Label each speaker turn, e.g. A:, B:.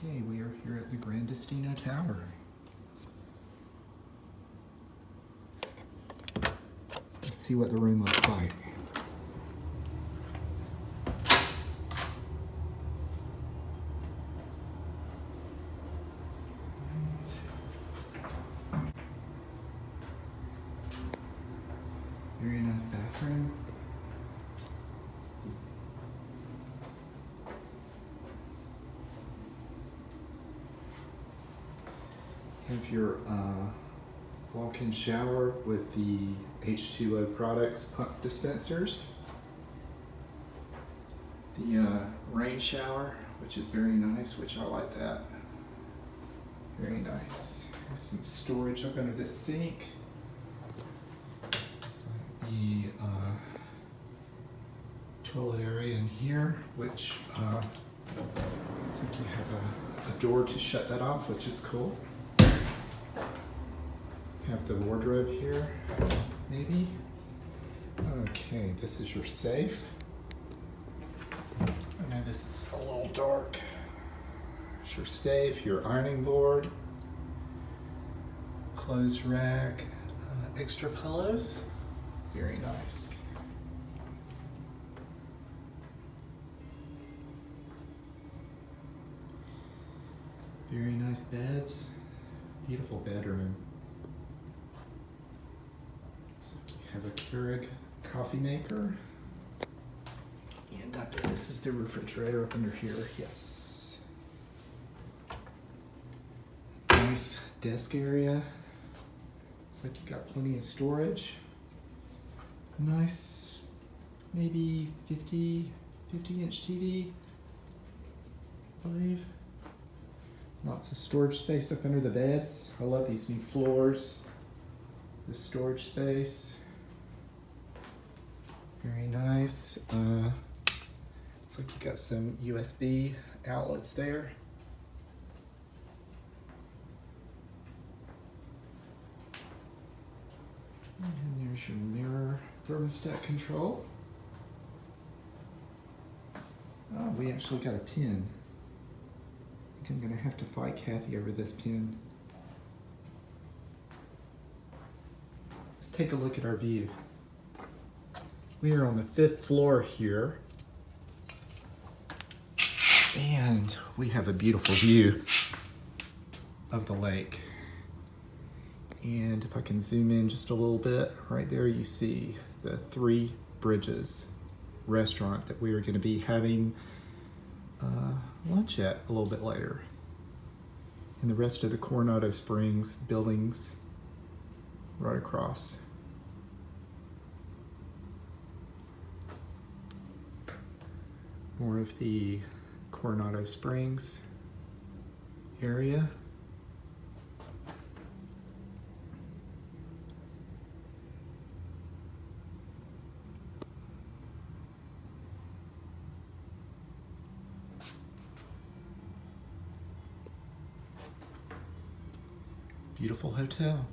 A: Okay, we are here at the Gran Destino Tower. Let's see what the room looks like. Very nice bathroom. Have your walk-in shower with the H2O products pump dispensers. The rain shower, which is very nice, which I like that. Very nice. There's some storage up under the sink. So the toilet area in here, which looks like you have a door to shut that off, which is cool. Have the wardrobe here, maybe. Okay, this is your safe. I know this is a little dark. It's your safe, your ironing board, clothes rack, extra pillows. Very nice. Very nice beds. Beautiful bedroom. Looks like you have a Keurig coffee maker. And this is the refrigerator up under here. Yes. Nice desk area. Looks like you got plenty of storage. Nice, maybe 50-inch TV, I believe. Lots of storage space up under the beds. I love these new floors. The storage space. Very nice. Looks like you got some USB outlets there. And there's your mirror thermostat control. Oh, we actually got a pin. I think I'm gonna have to fight Cathy over this pin. Let's take a look at our view. We are on the 5th floor here. And we have a beautiful view of the lake. And if I can zoom in just a little bit, right there you see the 3 Bridges restaurant that we are gonna be having lunch at a little bit later. And the rest of the Coronado Springs buildings right across. More of the Coronado Springs area. Beautiful hotel.